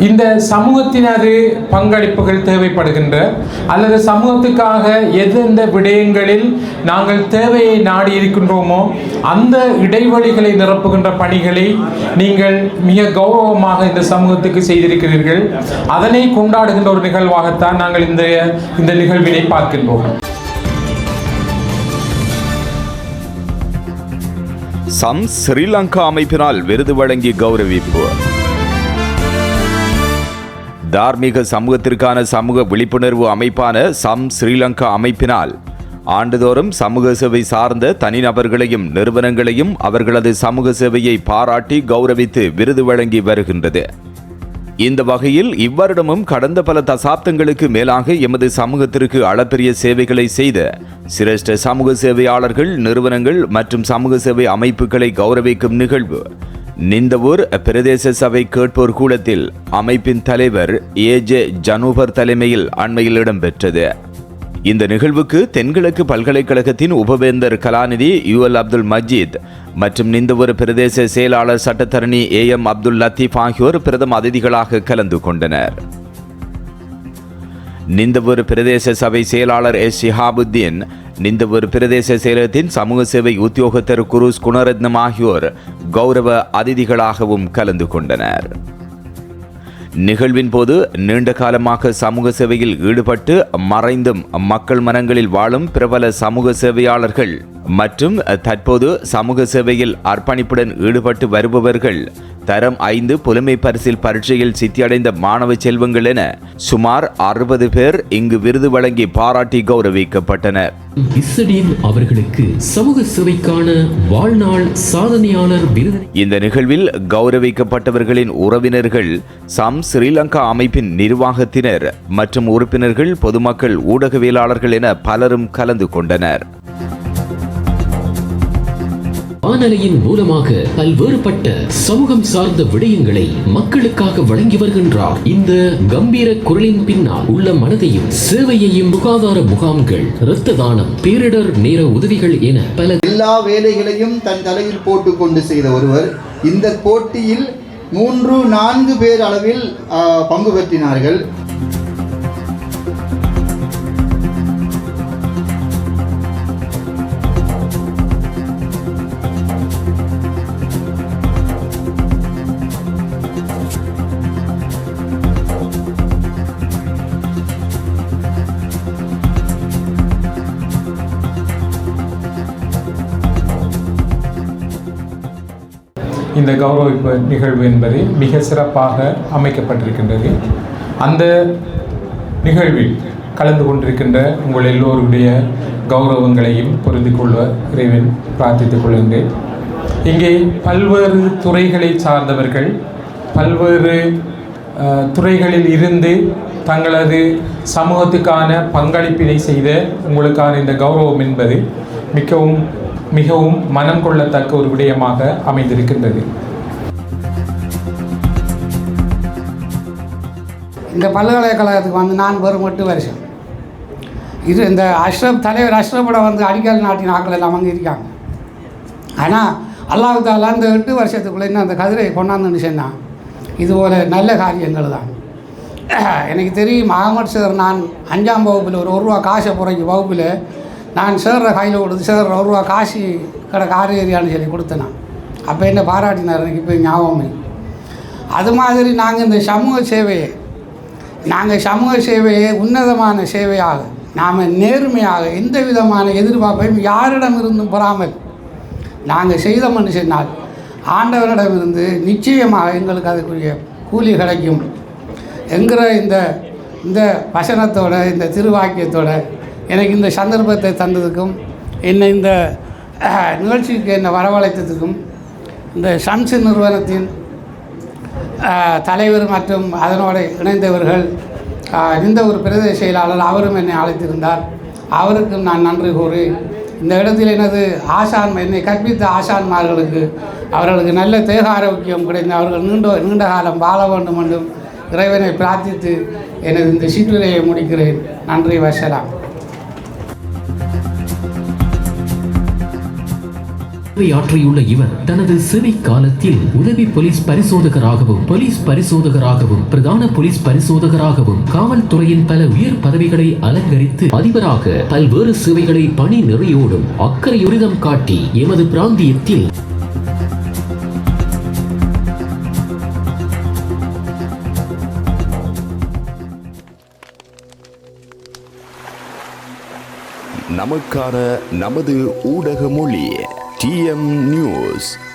இந்த சமூகத்தினது பங்களிப்புகள் தேவைப்படுகின்ற அல்லது சமூகத்துக்காக எந்தெந்த விடயங்களில் நாங்கள் தேவையை நாடி இருக்கின்றோமோ அந்த இடைவெளிகளை நிரப்புகின்ற பணிகளை நீங்கள் மிக கௌரவமாக இந்த சமூகத்துக்கு செய்திருக்கிறீர்கள். அதனை கொண்டாடுகின்ற ஒரு நிகழ்வாகத்தான் நாங்கள் இந்த நிகழ்வினை பார்க்கின்றோம். சம் ஸ்ரீலங்கா அமைப்பினால் விருது வழங்கி கௌரவிப்பு. தார்மீக சமூகத்திற்கான சமூக விழிப்புணர்வு அமைப்பான சம் ஸ்ரீலங்கா அமைப்பினால் ஆண்டுதோறும் சமூக சேவை சார்ந்த தனிநபர்களையும் நிறுவனங்களையும் அவர்களது சமூக சேவையை பாராட்டி கௌரவித்து விருது வழங்கி வருகின்றது. இந்த வகையில் இவ்வருடமும் கடந்த பல தசாப்தங்களுக்கு மேலாக எமது சமூகத்திற்கு அளப்பரிய சேவைகளை செய்த சிரேஷ்ட சமூக சேவையாளர்கள், நிறுவனங்கள் மற்றும் சமூக சேவை அமைப்புகளை கௌரவிக்கும் நிகழ்வு நிந்தவூர் பிரதேச சபை கேட்போர் கூடத்தில் அமைப்பின் தலைவர் AJ ஜனூபர் தலைமையில் அண்மையில் இடம்பெற்றது. இந்த நிகழ்வுக்கு தென்கிழக்கு பல்கலைக்கழகத்தின் உபவேந்தர் கலாநிதி UL அப்துல் மஜீத் மற்றும் நிந்தவூர் பிரதேச செயலாளர் சட்டத்தரணி AM அப்துல் லத்தீப் ஆகியோர் பிரதம அதிதிகளாக கலந்து கொண்டனர். நிந்தவூர் பிரதேச சபை செயலாளர் S ஷிஹாபுத்தீன், நிந்தவூர் பிரதேச செயலகத்தின் சமூக சேவை உத்தியோகத்தர் குருஸ் குணரத்னம் ஆகியோர் கௌரவ அதிதிகளாகவும் கலந்து கொண்டனர். நிகழ்வின் போது நீண்ட காலமாக சமூக சேவையில் ஈடுபட்டு மறைந்தும் மக்கள் மனங்களில் வாழும் பிரபல சமூக சேவையாளர்கள் மற்றும் தற்போது சமூக சேவையில் அர்ப்பணிப்புடன் ஈடுபட்டு வருபவர்கள், தரம் 5 புலமை பரிசில் பரீட்சையில் சித்தியடைந்த மாணவ செல்வங்கள் என சுமார் 60 பேர் இங்கு விருது வழங்கி பாராட்டி கௌரவிக்கப்பட்டனர். அவர்களுக்கு சமூக சேவைக்கான வாழ்நாள் சாதனையாளர் விருது. இந்த நிகழ்வில் கௌரவிக்கப்பட்டவர்களின் உறவினர்கள், சம் ஸ்ரீலங்கா அமைப்பின் நிர்வாகத்தினர் மற்றும் உறுப்பினர்கள், பொதுமக்கள், ஊடகவியலாளர்கள் என பலரும் கலந்து கொண்டனர். வானொலியின் மூலமாக பல்வேறுபட்ட சமூகம் சார்ந்த விடயங்களை மக்களுக்காக வழங்கி வருகின்றார். இந்த கம்பீர குரலின் பின்னால் உள்ள மனதையும் சேவையையும் சுகாதார முகாம்கள், இரத்த தானம், பேரிடர் நேர உதவிகள் என பல எல்லா வேலைகளையும் தன் தலையில் போட்டுக்கொண்டு செய்த ஒருவர் இந்த போட்டியில் 3-4 பேர் அளவில் பங்கு பெற்றினார்கள். இந்த கௌரவிப்பு நிகழ்வு என்பது மிக சிறப்பாக அமைக்கப்பட்டிருக்கின்றது. அந்த நிகழ்வில் கலந்து கொண்டிருக்கின்ற உங்கள் எல்லோருடைய கௌரவங்களையும் பொருந்திக் கொள்ள இறைவன் பிரார்த்தித்துக் கொள்கின்றேன். இங்கே பல்வேறு துறைகளை சார்ந்தவர்கள் பல்வேறு துறைகளில் இருந்து தங்களது சமூகத்துக்கான பங்களிப்பினை செய்த உங்களுக்கான இந்த கௌரவம் என்பது மிகவும் மனம் கொள்ளத்தக்க ஒரு விடயமாக அமைந்திருக்கின்றது. இந்த பல்கலைக்கழகத்துக்கு வந்து நான் வெறும் 8 வருஷம். இது இந்த தலைவர் அஷ்ரஃபோட வந்து அடிக்கல் நாட்டின் ஆக்கள் எல்லாம் அங்கே இருக்காங்க. ஆனால் அல்லாஹ் தாலா இந்த 8 வருஷத்துக்குள்ளே இன்னும் அந்த கதிரை கொண்டாந்துன்னு சொன்னால் இதுபோல் நல்ல காரியங்கள் தான். எனக்கு தெரியும், அகமட் சார் நான் 5ஆம் வகுப்பில் ஒரு ரூபா காசை புறைக்கு வகுப்பில் நான் சேர்ற கையில் கொடுத்து சார் 1 ரூபா காசு கடை கார் ஏரியான்னு சொல்லி கொடுத்தேன். அப்போ என்ன பாராட்டினார், எனக்கு இப்போ ஞாபகமே. அது மாதிரி நாங்கள் இந்த சமூக சேவையை உன்னதமான சேவையாக நாம் நேர்மையாக எந்த விதமான எதிர்பார்ப்பையும் யாரிடமிருந்தும் பெறாமல் நாங்கள் செய்தோம்னு சொன்னால் ஆண்டவரிடமிருந்து நிச்சயமாக எங்களுக்கு அதுக்குரிய கூலி கிடைக்கும் என்கிற இந்த வசனத்தோட, இந்த திருவாக்கியத்தோட எனக்கு இந்த சந்தர்ப்பத்தை தந்ததுக்கும், என்னை இந்த நிகழ்ச்சிக்கு என்னை வரவழைத்ததுக்கும், இந்த சம்ஸ் நிறுவனத்தின் தலைவர் மற்றும் அதனோடு இணைந்தவர்கள், இந்த ஒரு பிரதேச செயலாளர் அவரும் என்னை அழைத்திருந்தார். அவருக்கும் நான் நன்றி கூறி இந்த இடத்தில் எனது என்னை கற்பித்த ஆசான்மார்களுக்கு அவர்களுக்கு நல்ல தேக ஆரோக்கியம் கிடைத்து அவர்கள் நீண்ட காலம் வாழ வேண்டும் என்றும் இறைவனை பிரார்த்தித்து எனது இந்த சிற்றுரையை முடிக்கிறேன். நன்றி, வசலாம். சேவையாற்றியுள்ள இவர் தனது சேவை காலத்தில் உதவி போலீஸ் பரிசோதகராகவும் பிரதான போலீஸ் பரிசோதகராகவும் காவல்துறையின் பல உயர் பதவிகளை அலங்கரித்து அதிபராக பல்வேறு சேவைகளை பணி நெறியோடும் அக்கறையுரிதம் காட்டி எமது பிராந்தியத்தில் நமக்கான நமது ஊடக மொழி TM நியூஸ்.